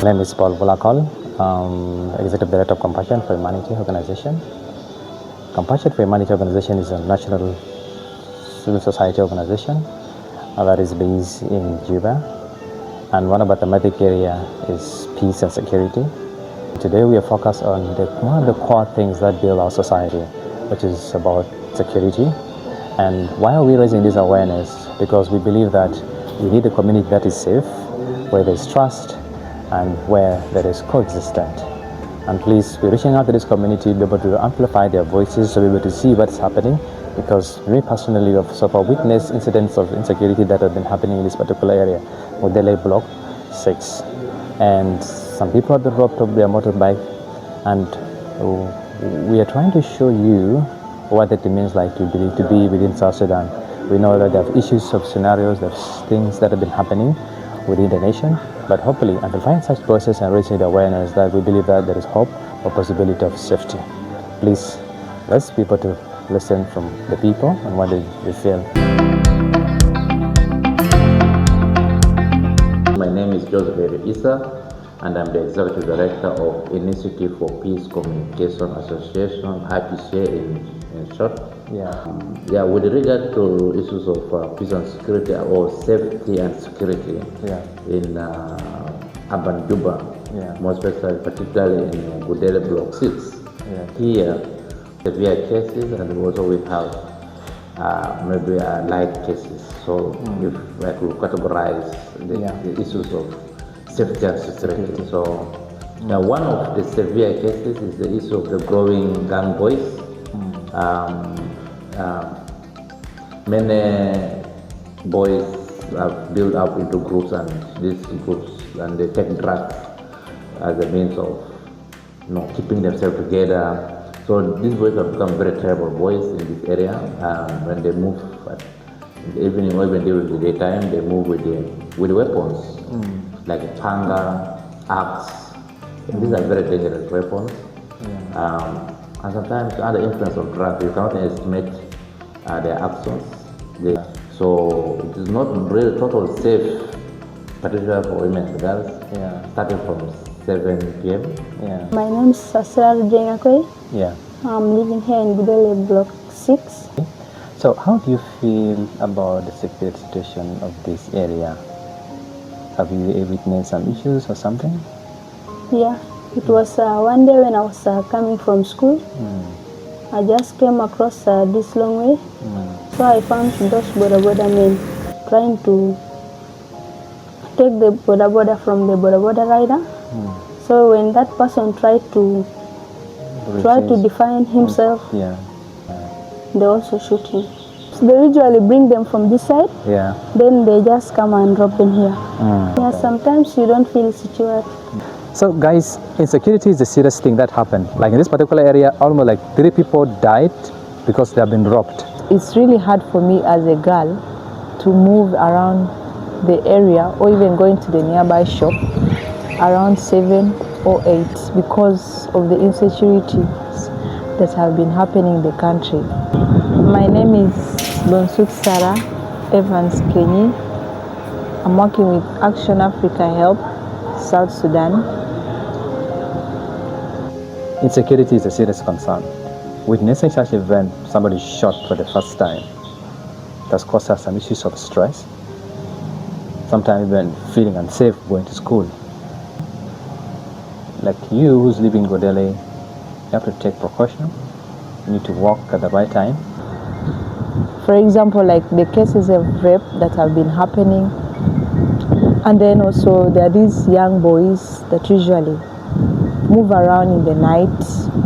My name is Paul Bulakol, Executive Director of Compassion for Humanity Organization. Compassion for Humanity Organization is a national civil society organization that is based in Juba, and one of our thematic area is peace and security. Today we are focused on one of the core things that build our society, which is about security. And why are we raising this awareness? Because we believe that we need a community that is safe, where there is trust, and where there is coexistence. And please, we're reaching out to this community to be able to amplify their voices, to be able to see what's happening, because me personally have so far witnessed incidents of insecurity that have been happening in this particular area, Modele Block 6. And some people have been robbed of their motorbike, and we are trying to show you what it means like to be within South Sudan. We know that there are issues of scenarios, there's things that have been happening within the nation, but hopefully amplifying such voices and raising the awareness that we believe that there is hope or possibility of safety. Please, let's be able to listen from the people and what they feel. My name is Joseph Isa, and I'm the Executive Director of Initiative for Peace Communication Association, IPCA in short. With regard to issues of peace and security, or safety and security in urban Juba, more especially, particularly in Gudele Block 6. Here, severe cases, and also we have maybe light cases. So if I could categorize the issues of safety and security. So one of the severe cases is the issue of the growing gang boys. Many boys have built up into groups, and these groups, and they take drugs as a means of keeping themselves together. So these boys have become very terrible boys in this area. When they move at the evening or even during the daytime, they move with weapons like a panga, axe. These are very dangerous weapons. And sometimes under influence of drugs, you cannot estimate their actions. So it is not really totally safe, particularly for women and girls, starting from 7 p.m. My name is Sasra Rujengakwe. I'm living here in Gudele Block 6. So how do you feel about the security situation of this area? Have you witnessed some issues or something? Yeah, it was one day when I was coming from school. I just came across this long way. So I found those boda men trying to take the boda from the boda rider. So when that person tried to defend himself, they also shoot him. So they usually bring them from this side, then they just come and drop them here. Sometimes you don't feel secure. So guys, insecurity is a serious thing that happened. Like in this particular area, almost like 3 people died because they have been robbed. It's really hard for me as a girl to move around the area or even going to the nearby shop around 7 or 8 because of the insecurities that have been happening in the country. My name is Bonsuk Sarah Evans Kenyi. I'm working with Action Africa Help, South Sudan. Insecurity is a serious concern. Witnessing such an event, somebody shot for the first time, that's caused us some issues of stress, sometimes even feeling unsafe going to school. Like you who's living in Godele, you have to take precaution. You need to walk at the right time. For example, like the cases of rape that have been happening, and then also there are these young boys that usually move around in the night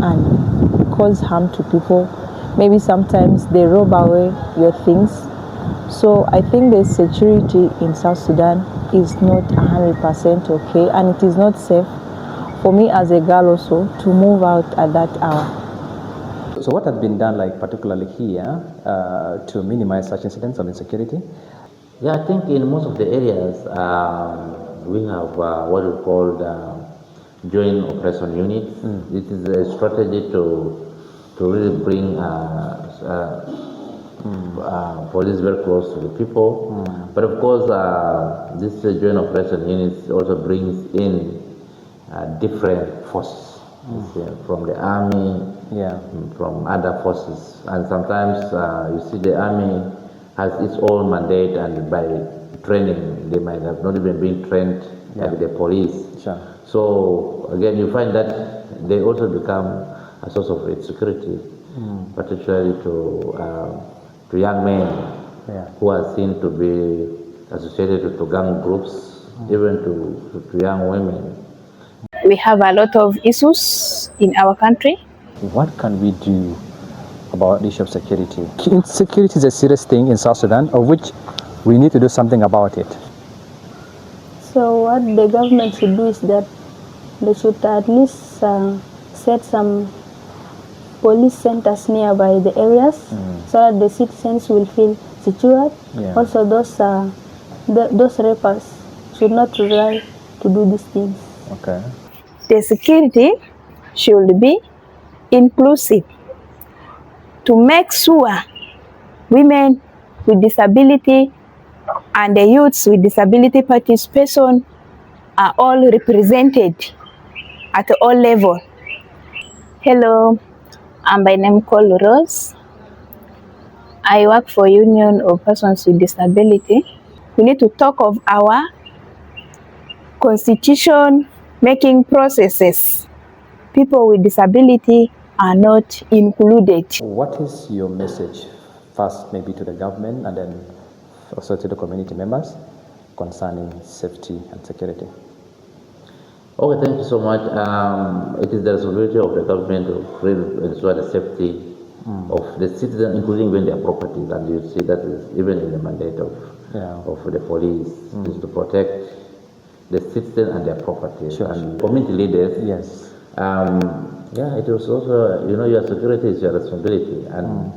and cause harm to people. Maybe sometimes they rob away your things. So I think the security in South Sudan is not 100% okay, and it is not safe for me as a girl also to move out at that hour. So what has been done, like particularly here, to minimize such incidents of insecurity? I think in most of the areas we have what we call joint operation units. It is a strategy to really bring police very close to the people. But of course, this joint operation units also brings in different forces, you see, from the army, Yeah. from other forces. And sometimes you see the army has its own mandate, and by training, they might have not even been trained like the police. Sure. So again, you find that they also become a source of insecurity, particularly to young men who are seen to be associated to gang groups, even to young women. We have a lot of issues in our country. What can we do about the issue of security? Insecurity is a serious thing in South Sudan, of which we need to do something about it. So what the government should do is that they should at least set some police centers nearby the areas so that the citizens will feel secure. Yeah. Also, those rappers should not try to do these things. Okay. The security should be inclusive to make sure women with disability and the youths with disability participation are all represented at all levels. Hello, I'm by name called Rose. I work for Union of Persons with Disability. We need to talk of our constitution making processes. People with disability are not included. What is your message, first maybe to the government and then also to the community members concerning safety and security? Okay, thank you so much. It is the responsibility of the government to really ensure the safety of the citizens, including when their properties, and you see that is even in the mandate of the police, is to protect the citizens and their properties. Sure. And community leaders, Yes. it was also, your security is your responsibility, and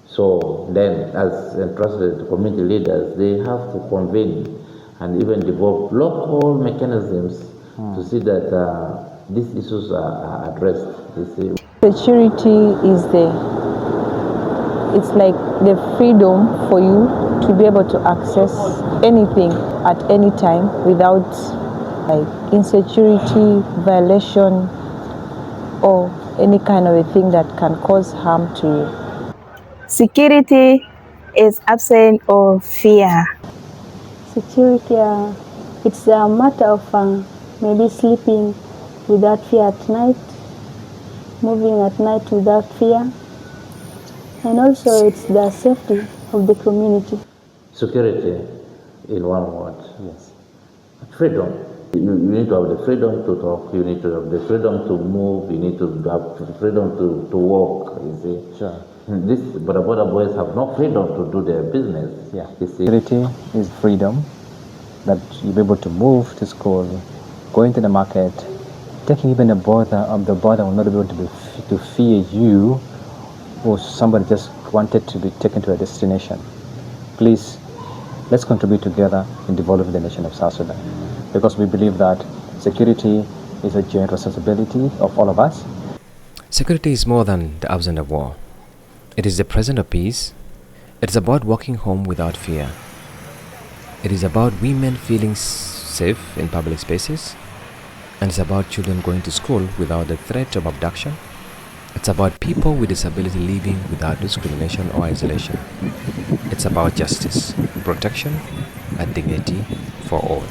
so then as entrusted to community leaders, they have to convene and even develop local mechanisms to see that these issues are addressed. You see. Security is it's like the freedom for you to be able to access anything at any time without like insecurity, violation, or any kind of a thing that can cause harm to you. Security is absent of fear. Security, it's a matter of maybe sleeping without fear at night, moving at night without fear, and also it's the safety of the community. Security, in one word. Yes. Freedom. You need to have the freedom to talk, you need to have the freedom to move, you need to have the freedom to walk, you see. Sure. These border boys have no freedom to do their business. Yeah. You see. Security is freedom, that you'll be able to move to school, going to the market, taking even the border will not be able to fear you or somebody just wanted to be taken to a destination. Please, let's contribute together in developing the nation of South Sudan, because we believe that security is a joint responsibility of all of us. Security is more than the absence of war. It is the presence of peace. It is about walking home without fear. It is about women feeling safe in public spaces. And it's about children going to school without the threat of abduction. It's about people with disability living without discrimination or isolation. It's about justice, protection, and dignity for all.